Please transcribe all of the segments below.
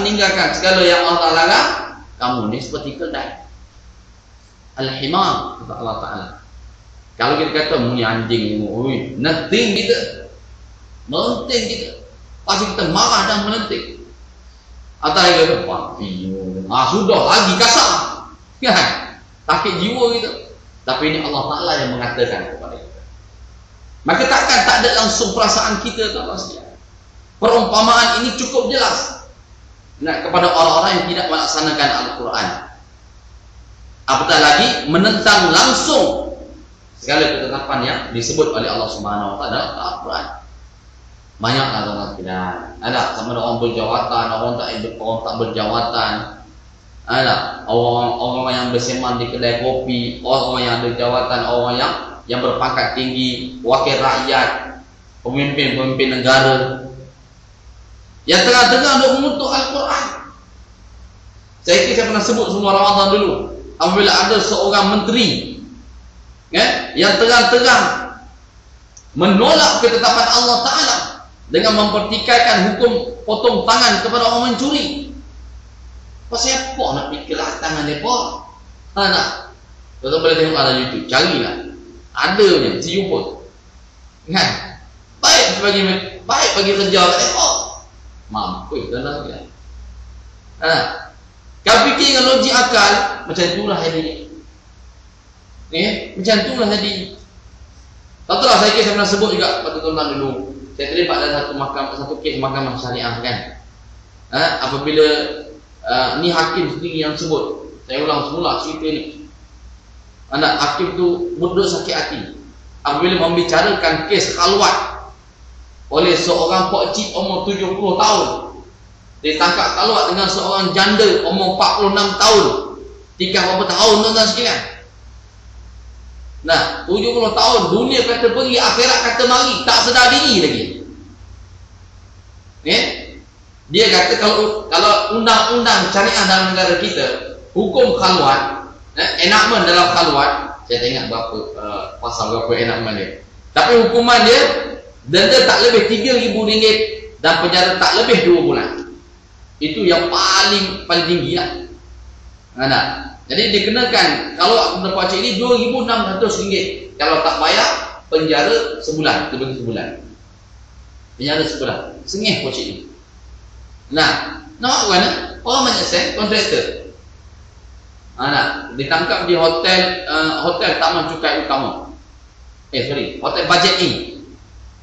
meninggalkan segala yang Allah larang, kamu ni seperti kedai. Al-himar, kata Allah Ta'ala. Kalau kita kata ni anjing, nenting kita, melenting kita, pasti kita marah dan melenting. Atau dia kata, papi, sudah lagi kasar, kan? Sakit jiwa kita. Tapi ini Allah Ta'ala yang mengatakan kepada kita. Maka takkan tak ada langsung perasaan kita, tuan-tuan sekalian. Perumpamaan ini cukup jelas kepada orang-orang yang tidak melaksanakan Al-Quran. Apatah lagi menentang langsung segala ketetapan yang disebut oleh Allah Subhanahu Wa Taala dalam Al-Quran. Banyaklah tuan-tuan sekalian. Ada sama ada orang berjawatan, orang tak berjawatan. Ada orang yang berseman di kedai kopi, orang yang ada jawatan, orang yang berpangkat tinggi, wakil rakyat, pemimpin negara, yang tengah-tengah untuk mengutuk Al-Quran. Saya pernah sebut semua Ramadan dulu, apabila ada seorang menteri yang tengah-tengah menolak ketetapan Allah Ta'ala dengan mempertikaikan hukum potong tangan kepada orang mencuri. Pasal apa nak pikirlah tangan mereka? Nak? Tuan-tuan boleh tengok ada YouTube, carilah. Ada je, jumpa. Kan? Baik bagi kerja kat mereka. Mampu tuan-tuan sekalian. Kau fikir dengan logik akal, macam itulah hari ni. Macam itulah hari. Tak tahu lah, saya pernah sebut juga pada tuan-tuan dulu. Saya terlibat dalam satu kes mahkamah syariah kan. Apabila ni hakim sendiri yang sebut, saya ulang semula cerita ni. Anak hakim tu berdua sakit hati apabila membicarakan kes khalwat oleh seorang pakcik umur 70 tahun. Ditangkap khalwat dengan seorang janda umur 46 tahun. 3 berapa tahun tuan-tuan sekalian. Nah, 70 tahun, dunia kata pergi, akhirat kata mari, tak sedar diri lagi. Dia kata kalau undang-undang syariah dalam negara kita, hukum khalwat, enakmen dalam khalwat, saya tak ingat berapa pasal berapa enakmen dia. Tapi hukuman dia, denda tak lebih RM3,000 dan penjara tak lebih 2 bulan. Itu yang paling tinggi lah. Jadi dikenakan kalau benda pakcik ini RM2,600. Kalau tak bayar, penjara sebulan, lebih sebulan. Penjara sebulan. Sengih pakcik ini. Nak buat mana? Orang banyak sen, kontraktor. Ditangkap di hotel Taman Cukai Utama. Hotel Budget Inn.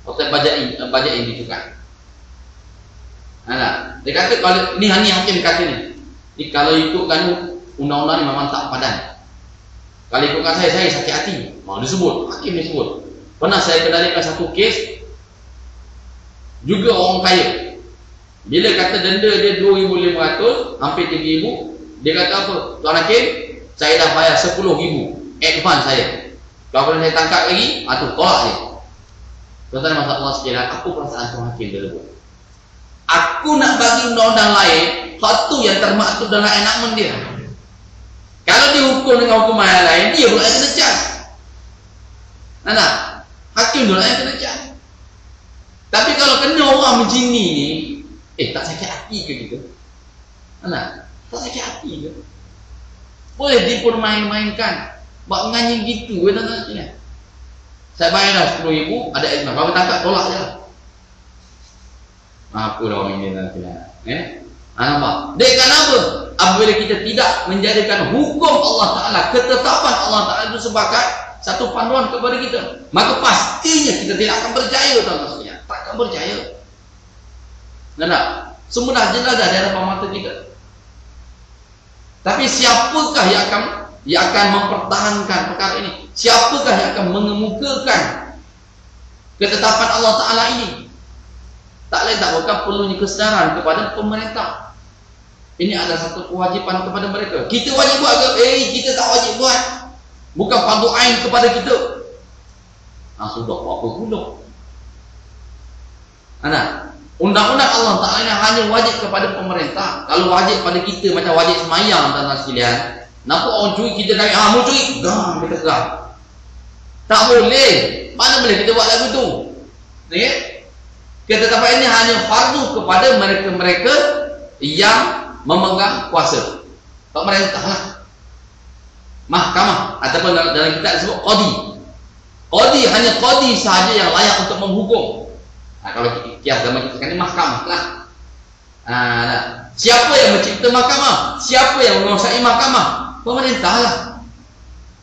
Hotel Budget Inn di Cukai. Dia kata kalau ni hakim kata ni kalau ikutkan undang-undang ni memang tak padan. Kalau ikutkan saya sakit hati. Dia sebut, hakim ni sebut. Pernah saya kendalikan satu kes juga orang kaya. Bila kata denda dia 2,500, hampir 3,000, dia kata apa? Tuan hakim, saya dah bayar 10,000 advance saya. Kalau saya tangkap lagi, tu tolak dia. Tuan-tuan masa Allah sekalian, apa perasaan tuan hakim dia buat? Aku nak bagi undang-undang lain, satu yang termaktub dalam enakmen dia. Kalau dihukum dengan hukuman yang lain, dia pula yang kena cas. Hakim pula yang kena cas. Tapi kalau kena orang macam ni, tak sakit hati ke kita? Tak sakit hati ke? Boleh dipermain-mainkan. Buat nganying gitu, tuan-tuan. Saya bayar dah 10,000, ada advance. Kalau tangkap, tolak je lah. Apa dah orang ini nanti lah. Nampak? Dia kenapa? Apabila kita tidak menjadikan hukum Allah Ta'ala, ketetapan Allah Ta'ala itu sebagai satu panduan kepada kita, maka pastinya kita tidak akan percaya, tuan-tuan sekalian. Tak akan percaya. Semudah jelas dah di hadapan mata kita. Tapi siapakah yang akan mempertahankan perkara ini? Siapakah yang akan mengemukakan ketetapan Allah Ta'ala ini? Tak lain tak bukan perlunya kesedaran kepada pemerintah. Ini adalah satu kewajipan kepada mereka. Kita wajib buat ke? Kita tak wajib buat. Bukan fardu ain kepada kita. Sudah apa pula? Undang-undang Allah Ta'ala ini hanya wajib kepada pemerintah. Kalau wajib pada kita macam wajib semayang, tuan-tuan sekalian, nampak orang curi, kita dari mau curi, kita serang. Tak boleh. Mana boleh kita buat lagu tu? Ketetapan ini hanya fardu kepada mereka-mereka yang memegang kuasa. Pemerintah lah. Mahkamah ataupun dalam kitab disebut qadi. Qadi hanya qadi sahaja yang layak untuk menghukum. Kalau kias zaman kita sekarang ni mahkamah lah. Siapa yang mencipta mahkamah? Siapa yang menguasai mahkamah? Pemerintah lah.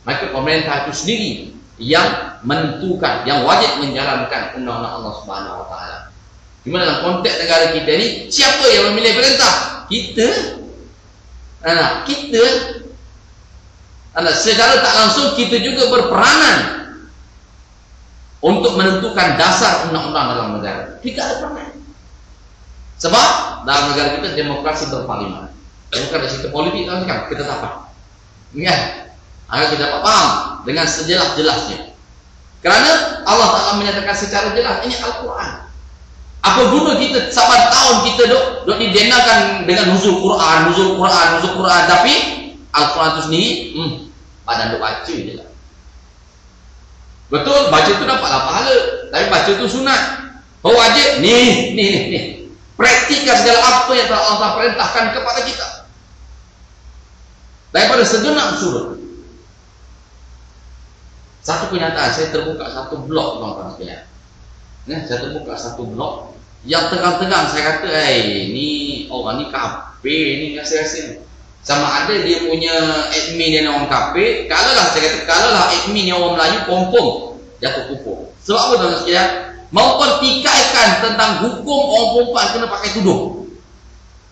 Maka pemerintah itu sendiri yang menentukan, yang wajib menjalankan undang-undang Allah Subhanahu Wa Taala. Cuma dalam konteks negara kita ni, siapa yang memilih perintah? Kita. Kita. Secara tak langsung kita juga berperanan untuk menentukan dasar undang-undang dalam negara. Kita ada peranan. Sebab dalam negara kita demokrasi berparlimen. Bukan dari situ politik kan kita dapat. Ya. Agar kita dapat paham dengan sejelas-jelasnya. Kerana Allah Ta'ala menyatakan secara jelas, ini Al-Quran. Apa guna kita sabar tahun kita duk didenakan dengan nuzul Quran, tapi Al-Quran itu sendiri, padan duk baca je lah. Betul, baca tu dapatlah pahala, tapi baca tu sunat. Oh wajib, ni. Praktikkan segala apa yang telah Allah perintahkan kepada kita. Daripada segenap surah. Satu kenyataan, saya terbuka satu blog tuan-tuan sekalian. Saya terbuka satu blog yang tegang-tegang saya kata, ni orang ni kafir ni rasa-rasa. Sama ada dia punya admin dia orang kafir, kalaulah saya kata kalaulah admin yang orang Melayu confirm jatuh kufur. Sebab apa tuan-tuan sekalian? Mempertikaikan tentang hukum orang perempuan kena pakai tudung.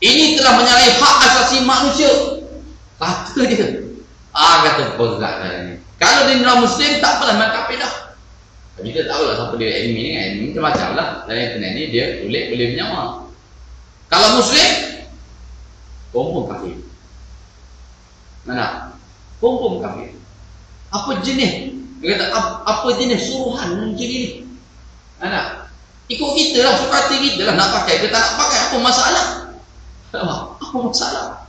Ini telah menyalahi hak asasi manusia. Kata dia. Kata berat ni. Kalau dia non-Muslim, tak apalah main kafir dah. Kita tahu lah siapa dia admin ni kan. Admin macam-macam lah. Dalam internet ni dia boleh menyawa. Kalau Muslim, confirm kafir. Mana? Confirm kafir. Apa jenis? Dia kata, apa jenis suruhan macam ni? Mana? Ikut kita lah, suka hati kita lah. Nak pakai ke tak nak pakai, apa masalah? Apa masalah?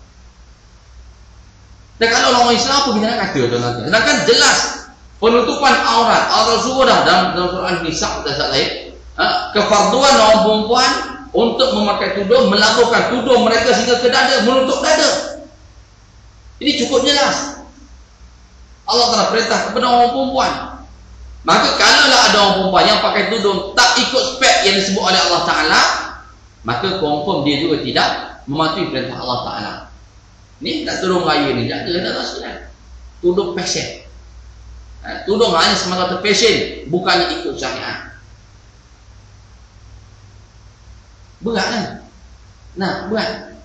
Dan kalau orang Islam apa kita nak kata tuan-tuan? Sedangkan jelas penutupan aurat surah dalam surah An-Nisa dan saat lain, kefarduan orang perempuan untuk memakai tudung, melabuhkan tudung mereka sehingga ke dada, menutup dada. Ini cukup jelas. Allah telah perintah kepada orang perempuan. Maka kalaulah ada orang perempuan yang pakai tudung tak ikut spek yang disebut oleh Allah Ta'ala, maka confirm dia juga tidak mematuhi perintah Allah Ta'ala. Ni tak tudung raya ni, tak ada tak. Tudung fashion. Tudung hanya semata-mata fashion, bukannya ikut syariat. Berat kan? Berat.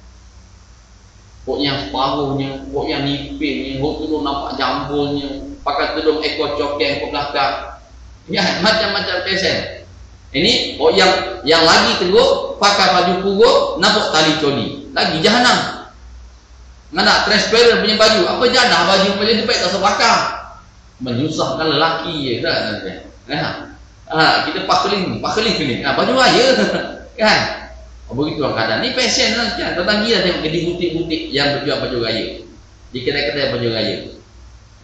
Kok yang separuhnya, kok yang nipis, kok tudung nampak jambulnya, pakai tudung ekor cokeng ke belakang. Ya, macam-macam fashion. Ini kok yang lagi teruk, pakai baju kurung, nampak tali coli. Lagi jahanam. Mana transparent punya baju, apa jadah baju macam tu baik tak usah pakai. Menyusahkan lelaki je kan. Kita pakeling. Baju raya kan. Begitu keadaan. Ni fashion lah kan. Tentang dia tengok di butik-butik yang berjual baju raya. Di kedai-kedai baju raya.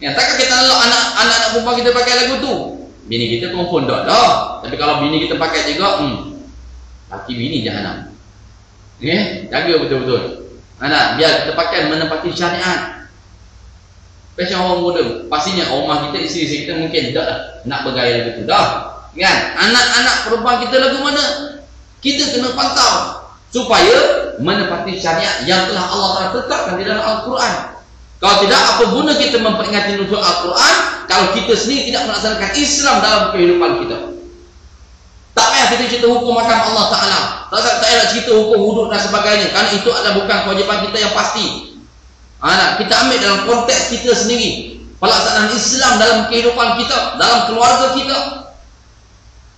Ya, takkan kita nak anak-anak perempuan kita pakai lagu tu. Bini kita confirm dah. Tapi kalau bini kita pakai juga, laki bini jahanam. Jaga betul-betul. Biar kita pakai menepati syariat. Fashion orang muda, pastinya rumah kita, isteri kita mungkin tak nak bergaya lagu tu dah. Kan? Anak-anak perempuan kita lagu mana? Kita kena pantau supaya menepati syariat yang telah Allah Ta'ala tetapkan di dalam Al-Quran. Kalau tidak, apa guna kita memperingati nuzul Al-Quran kalau kita sendiri tidak melaksanakan Islam dalam kehidupan kita? Tak payah kita cerita hukum macam Allah Ta'ala. Tak payah cerita hukum hudud dan sebagainya, kerana itu adalah bukan kewajipan kita yang pasti. Kita ambil dalam konteks kita sendiri, pelaksanaan Islam dalam kehidupan kita, dalam keluarga kita.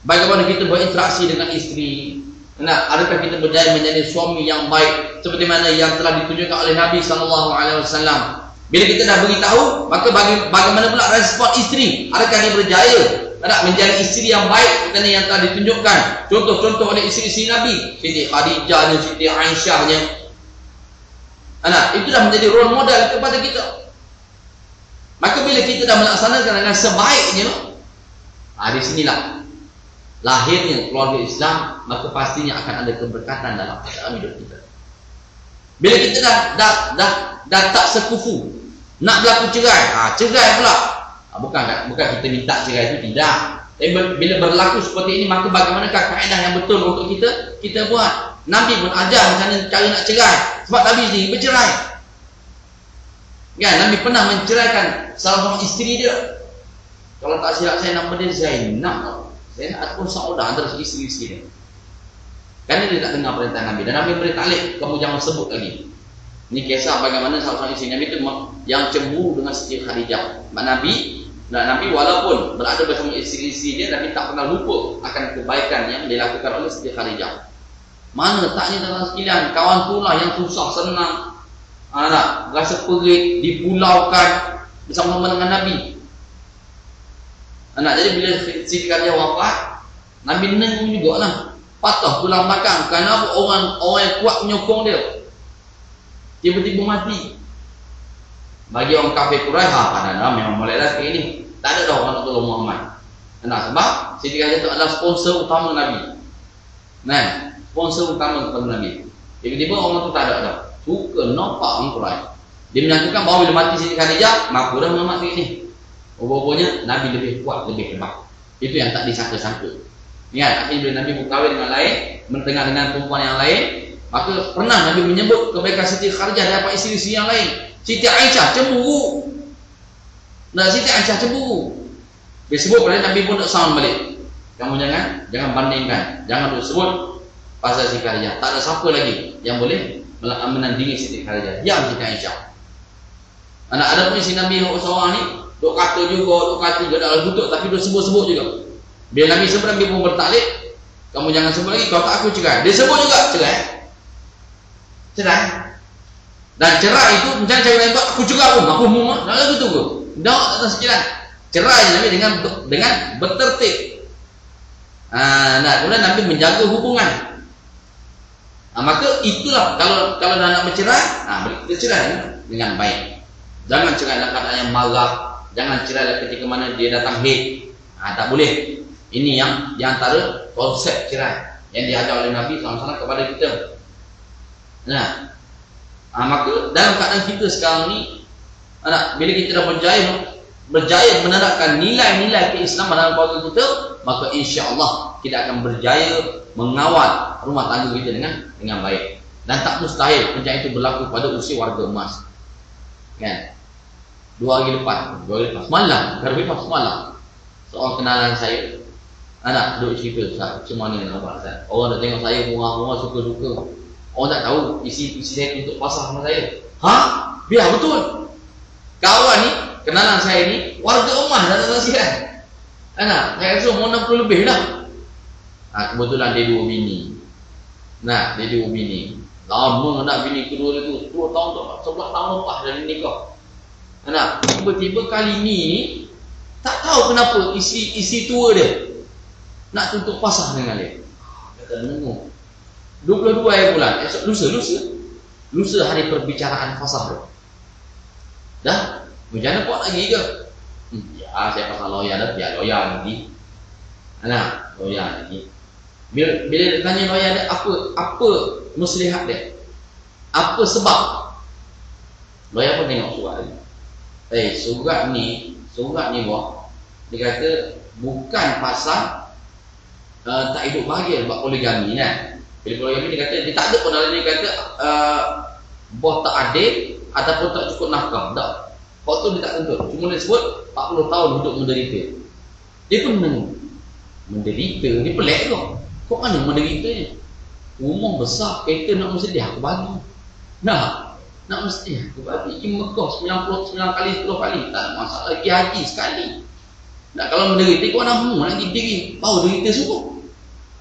Bagaimana kita berinteraksi dengan isteri. Adakah kita berjaya menjadi suami yang baik seperti mana yang telah ditunjukkan oleh Nabi SAW. Bila kita dah beritahu, maka bagaimana pula respon isteri? Adakah dia berjaya menjadi isteri yang baik seperti yang telah ditunjukkan contoh-contoh oleh isteri-isteri Nabi, Siti Khadijahnya, Siti Aisyahnya. Itu dah menjadi role model kepada kita. Maka bila kita dah melaksanakan dengan sebaiknya, di sinilah lahirnya keluarga Islam, maka pastinya akan ada keberkatan dalam hidup kita. Bila kita dah tak sekufu, nak berlaku cerai, cerai pula. Bukan kita minta cerai itu, tidak. Tapi bila berlaku seperti ini, maka bagaimanakah kaedah yang betul untuk kita buat? Nabi pun ajar macam mana cara nak cerai. Sebab Nabi ni bercerai. Kan, Nabi pernah menceraikan salah seorang isteri dia. Kalau tak silap saya, nama dia Zainab. Zainab ataupun Saudah, antara isteri-isteri dia. Kerana dia tak dengar perintah Nabi. Dan Nabi beri taklid, kamu jangan sebut lagi. Ini kisah bagaimana salah seorang isteri Nabi itu yang cemburu dengan Siti Khadijah. Nabi walaupun berada bersama isteri-isteri dia, Nabi tak pernah lupa akan kebaikan yang dilakukan oleh Siti Khadijah. Mana taknya dalam sekalian, kawan tulah yang susah senang, rasa perit, dipulaukan bersama-sama dengan Nabi. Jadi bila Siti Khadijah wafat, Nabi nengung juga lah, patah tulang belakang. Kerana orang yang kuat menyokong dia tiba-tiba mati. Bagi orang kafir Quraisy, memang mulai dah seperti ini, tak ada dah orang nak tolong Muhammad. Sebab Siti Khadijah itu adalah sponsor utama Nabi. Sponsor utama kepada Nabi. Tiba-tiba orang tu tak ada dah, suka nampak orang Quraisy. Dia menyatakan bahawa bila mati Siti Khadijah, mampu dah Muhammad seperti ini. Rupanya Nabi lebih kuat, lebih hebat. Itu yang tak disangka-sangka. Ingat, akhirnya bila Nabi berkahwin dengan lain, bertengah dengan perempuan yang lain, maka pernah Nabi menyebut kebaikan Siti Khadijah daripada isteri-isteri yang lain. Siti Aisyah cemburu. Siti Aisyah cemburu. Dia sebut pada Nabi pun tak sound balik. Kamu jangan bandingkan, jangan duk sebut pasal Siti Khadijah. Tak ada siapa lagi yang boleh menandingi Siti Khadijah. Yang Siti Aisyah. Ada pun isteri Nabi seorang ni, duk kata juga dalam kutuk, tapi duk sebut-sebut juga. Bila Nabi sebut, Nabi pun bertaklid, kamu jangan sebut lagi, kalau tak aku cerai. Dia sebut juga cerai. Dan cerai itu macam cara lain, aku cerai pun, aku mau dah lagu tu ke? Dah tak sekian. Cerai Nabi dengan bertertib. Kemudian Nabi menjaga hubungan. Maka itulah kalau dah nak bercerai, kita cerai dengan baik. Jangan cerai dalam keadaan yang marah. Jangan cerai ketika mana dia datang hate. Tak boleh. Ini yang di antara konsep cerai yang diajar oleh Nabi SAW kepada kita. Maka dalam keadaan kita sekarang ni, bila kita dah berjaya menerapkan nilai-nilai keislaman dalam keluarga kita, maka insya-Allah kita akan berjaya mengawal rumah tangga kita dengan baik. Dan tak mustahil pencapaian itu berlaku pada usia warga emas. Kan? 2 hari lepas semalam seorang kenalan saya duduk cerita, Ustaz, macam mana nak buat, Ustaz? Orang dah tengok saya murah-murah, suka-suka. Orang tak tahu isi saya tutup pasar sama saya. Biar betul. Kawan ni, kenalan saya ni, warga emas dah datang sihat. Saya rasa umur 60 lebih dah. Kebetulan dia 2 bini. Dia 2 bini. Lama nak bini kedua dia tu, 10 tahun tu, 11 tahun lepas dari nikah. Tiba-tiba kali ni, tak tahu kenapa isi tua dia nak tutup pasar dengan dia. Kata menengok 22 hari bulan, esok lusa hari perbicaraan pasar tu. Dah, macam mana kuat lagi ke? Saya pasal lawyer dah, biar lawyer lagi. Lawyer lagi. Bila dia tanya lawyer dia, apa muslihat dia? Apa sebab? Lawyer pun tengok surat dia. Surat ni buah, dia kata bukan pasal tak hidup bahagia sebab poligami kan. Bila poligami dia kata dia tak ada pun dalam dia kata buah tak adil ataupun tak cukup nafkah. Tak. Waktu dia tak tentu. Cuma dia sebut 40 tahun hidup menderita. Dia pun menderita. Dia pelik ke? Kok mana menderitanya? Rumah besar, kereta nak mesti dia aku bagi. Nak mesti aku bagi. Pergi Mekah 99 kali 10 kali. Tak ada masalah. Pergi haji sekali. Kalau menderita kau nak mau nak diri. Baru derita suruh.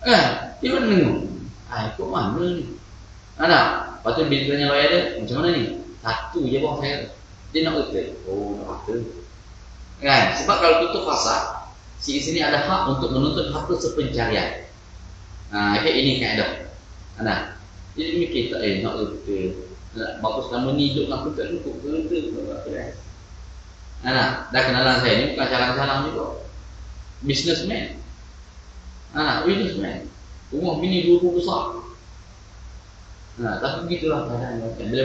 Dia pun dengar. Kok mana ni? Lepas tu bila tanya lawyer dia, macam mana ni? Satu je bawah saya. Dia nak kata, nak kata. Sebab kalau tutup pasar, si sini ada hak untuk menuntut harta sepencarian. Ini kaedah. Jadi mikir tak nak kata. Bapa selama ni hidup nak kata dah kenalan saya ni bukan calang-calang juga. Businessman. Businessman. Rumah bini 20 besar. Nah, tapi begitulah keadaan. Bila